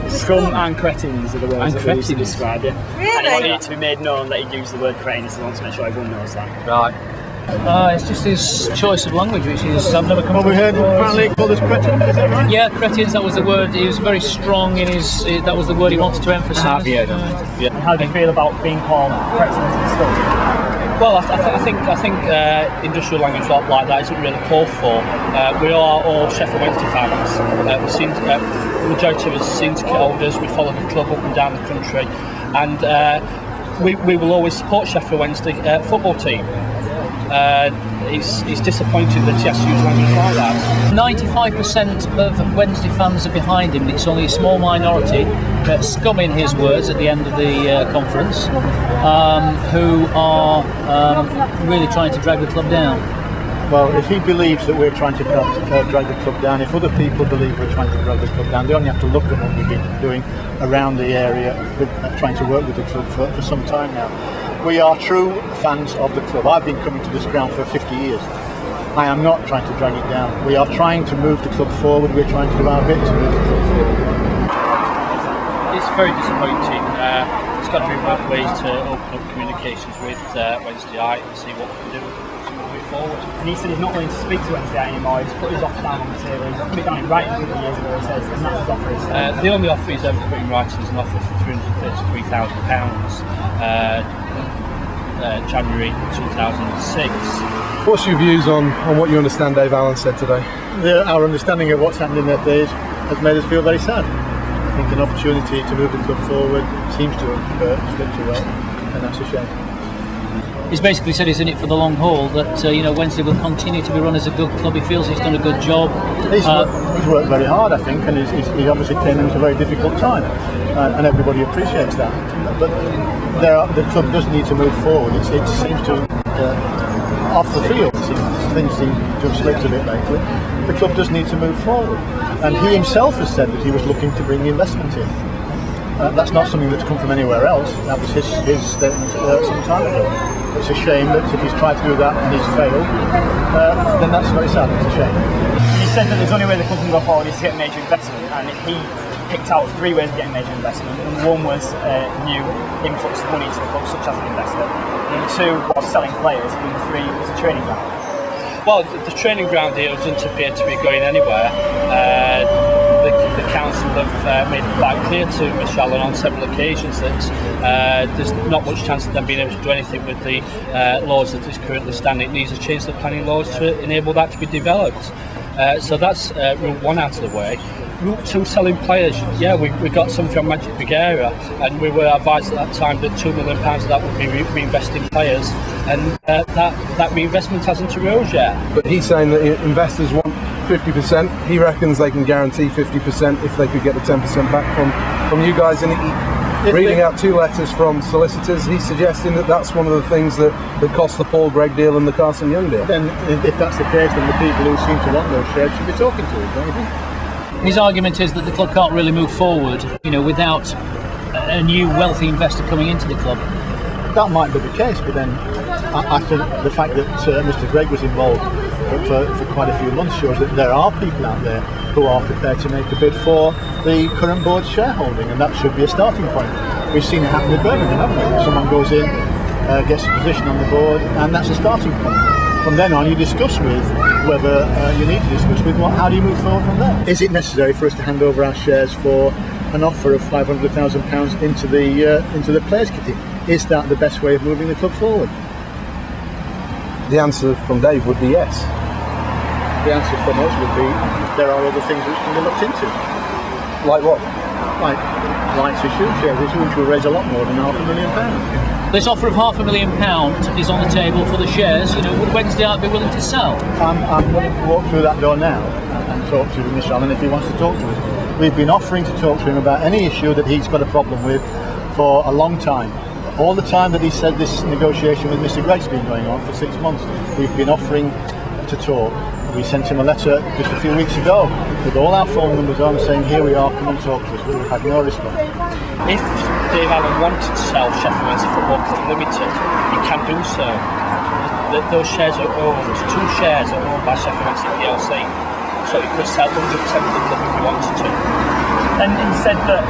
Scum and cretins are the words that we used to describe it. Really? And he wanted it to be made known that he'd use the word cretin, so he wants to make sure everyone knows that. Right. It's just his choice of language, which is I've never come. Well, we heard apparently called us cretins, is that right? Yeah, cretins. That was the word. He was very strong in his. That was the word he wanted to emphasise. Yeah. How do you feel about being called cretins and stuff? Well, I think industrial language like that isn't really called for. We are all Sheffield Wednesday fans. The majority of us seem to get olders. We follow the club up and down the country, and we will always support Sheffield Wednesday football team. He's disappointed that he has to use language like that. 95% of Wednesday fans are behind him. It's only a small minority, scumming his words at the end of the conference, who are really trying to drag the club down. Well, if he believes that we're trying to drag the club down, if other people believe we're trying to drag the club down, they only have to look at what we've been doing around the area, trying to work with the club for some time now. We are true fans of the club. I've been coming to this ground for 50 years. I am not trying to drag it down. We are trying to move the club forward. We're trying to do our bit to move the club forward. It's very disappointing. It's got to be both ways to open up communications with Wednesdayite and see what we can do to move it forward. And he said he's not willing to speak to Wednesdayite anymore. He's put his offer down on the table. He's put it down in writing a couple of years ago, he says, and that's his offer. The only offer he's ever put in writing is an offer for £333,000. January 2006. What's your views on what you understand Dave Allen said today? Our understanding of what's happened in that days has made us feel very sad. I think an opportunity to move the club forward seems to have slipped away, and that's a shame. He's basically said he's in it for the long haul, that Wednesday will continue to be run as a good club. He feels he's done a good job. He's worked very hard, I think, and he obviously came into a very difficult time, and everybody appreciates that. But the club does need to move forward. It seems to, off the field, things seem to have slipped a bit lately. The club does need to move forward, and he himself has said that he was looking to bring investment in. That's not something that's come from anywhere else. That was his statement some time ago. It's a shame that if he's tried to do that and he's failed, then that's very sad. It's a shame. He said that there's only way the club can go forward is to get major investment, and he picked out 3 ways of getting major investment. And 1 was new influx of money into the club, such as an investor. Number 2 was selling players. And number 3 was a training ground. Well, the training ground deal doesn't appear to be going anywhere. The council have made it quite clear to Michelle on several occasions that there's not much chance of them being able to do anything with the laws that is currently standing. It needs to change the planning laws to enable that to be developed. So that's route 1 out of the way. Route 2, selling players. Yeah, we got some from Magic Bulgaria, and we were advised at that time that £2 million of that would be reinvested in players, and that reinvestment hasn't arose yet. But he's saying that investors want 50%. He reckons they can guarantee 50% if they could get the 10% back from you guys. And reading out 2 letters from solicitors, he's suggesting that that's one of the things that cost the Paul Gregg deal and the Carson Young deal. Then, if that's the case, then the people who seem to want those shares should be talking to him, don't you think? His argument is that the club can't really move forward, without a new wealthy investor coming into the club. That might be the case, but then I think the fact that Mr. Gregg was involved for quite a few months shows that there are people out there who are prepared to make a bid for the current board's shareholding, and that should be a starting point. We've seen it happen in Birmingham, haven't we? Someone goes in, gets a position on the board, and that's a starting point. From then on, you discuss with whether you need to discuss with how do you move forward from there. Is it necessary for us to hand over our shares for an offer of £500,000 into the players' kitty? Is that the best way of moving the club forward? The answer from Dave would be yes. The answer from us would be there are other things which can be looked into. Like what? Like rights issue, shares issue, which will raise a lot more than £500,000. This offer of £500,000 is on the table for the shares. You know, would Wednesdayite be willing to sell? I'm willing to walk through that door now and talk to Mr. Allen if he wants to talk to us. We've been offering to talk to him about any issue that he's got a problem with for a long time. All the time that he said this negotiation with Mr. Gregg's been going on for 6 months, we've been offering to talk. We sent him a letter just a few weeks ago with all our phone numbers on saying, here we are, come and talk to us. We've had no response. If Dave Allen wanted to sell Sheffield Wednesday Football Club Limited, he can do so. Those shares are owned, 2 shares are owned by Sheffield Wednesday PLC, so he could sell 100% of the club if he wanted to. And he said that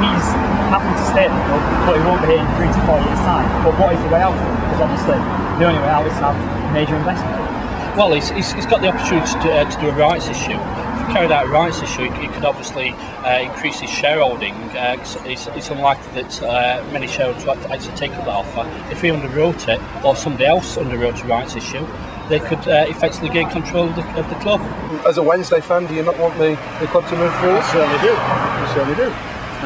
he's happy to stay at the club, but he won't be here in 3 to 4 years' time. But what is the way out for him? Because obviously the only way out is to have major investment. Well, he's got the opportunity to do a rights issue. If he carried out a rights issue, he could obviously increase his shareholding. It's unlikely that many shareholders would actually take up that offer. If he underwrote it, or somebody else underwrote a rights issue, they could effectively gain control of the club. As a Wednesday fan, do you not want the club to move forward? We certainly do. We certainly do.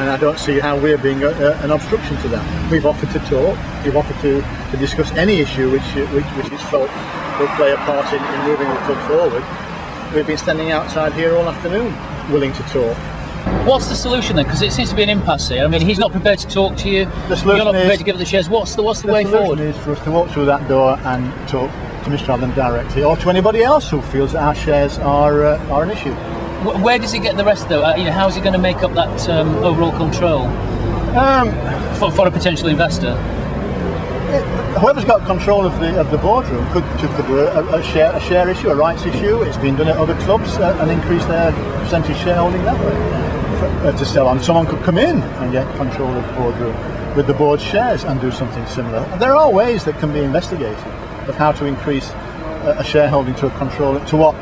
And I don't see how we're being an obstruction to that. We've offered to talk. We've offered to discuss any issue which is felt will play a part in moving the club forward. We've been standing outside here all afternoon, willing to talk. What's the solution then? Because it seems to be an impasse here. I mean, he's not prepared to talk to you. You're not prepared to give it the shares. What's the way forward? The solution is for us to walk through that door and talk to Mr. Allen directly, or to anybody else who feels that our shares are an issue. Where does he get the rest though? How is he going to make up that overall control for a potential investor? Whoever's got control of the boardroom could do a share issue, a rights issue. It's been done at other clubs and increase their percentage shareholding that way to sell on. Someone could come in and get control of the boardroom with the board's shares and do something similar. There are ways that can be investigated of how to increase a shareholding to a control, to what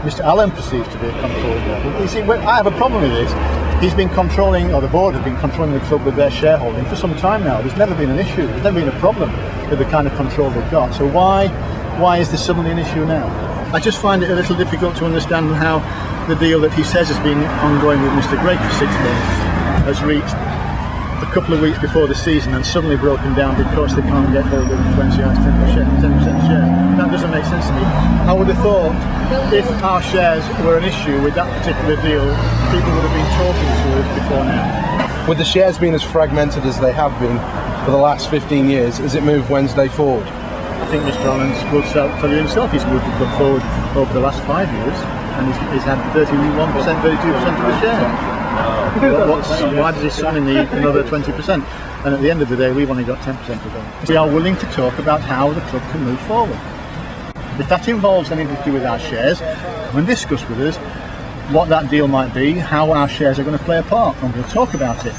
Mr. Allen perceives to be a control level. You see, I have a problem with this. He's been controlling, or the board has been controlling the club with their shareholding for some time now. There's never been an issue. There's never been a problem with the kind of control they've got. So why is this suddenly an issue now? I just find it a little difficult to understand how the deal that he says has been ongoing with Mr. Gregg for 6 months has reached a couple of weeks before the season and suddenly broken down because they can't get hold of Wednesdayite's 10% share. That doesn't make sense to me. I would have thought if our shares were an issue with that particular deal, people would have been talking to us before now. With the shares being as fragmented as they have been for the last 15 years, has it moved Wednesday forward? I think Mr. Allen will tell you himself he's moved the club forward over the last 5 years and he's had 31%, 32% of the share. Why does he sign in another 20%? And at the end of the day, we've only got 10% of them. We are willing to talk about how the club can move forward. If that involves anything to do with our shares, come and discuss with us what that deal might be, how our shares are going to play a part, and we'll talk about it.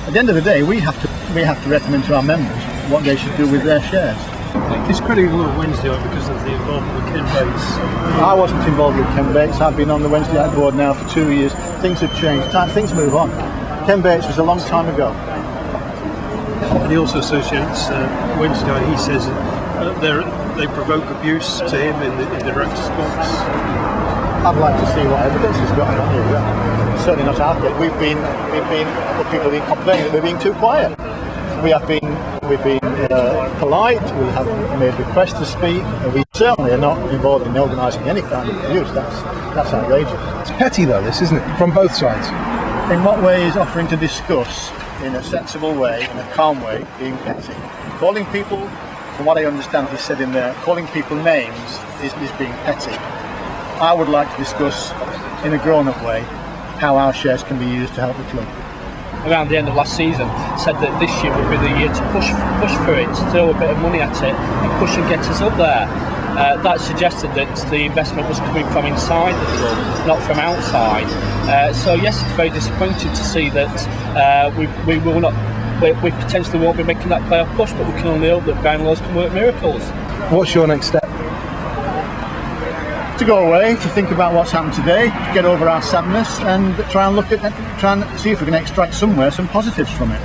At the end of the day, we have to recommend to our members what they should do with their shares. He's critical of Wednesdayite because of the involvement with Ken Bates. I wasn't involved with Ken Bates. I've been on the Wednesdayite board now for 2 years. Things have changed. Things move on. Ken Bates was a long time ago. And he also associates Wednesdayite. He says they provoke abuse to him in the director's box. I'd like to see what evidence he's got on here. Certainly not our case. People have been complaining that we're being too quiet. We've been polite. We have made requests to speak. We certainly are not involved in organising any kind of abuse. That's outrageous. It's petty though, this, isn't it? From both sides. In what way is offering to discuss in a sensible way, in a calm way, being petty? Calling people, from what I understand he said in there, calling people names is being petty. I would like to discuss in a grown-up way how our shares can be used to help the club. Around the end of last season, said that this year would be the year to push for it, to throw a bit of money at it and push and get us up there. That suggested that the investment was coming from inside the club, not from outside. So yes, it's very disappointing to see that we potentially won't be making that playoff push, but we can only hope that Brian Laws can work miracles. What's your next step? To go away, to think about what's happened today, to get over our sadness and try and see if we can extract somewhere some positives from it.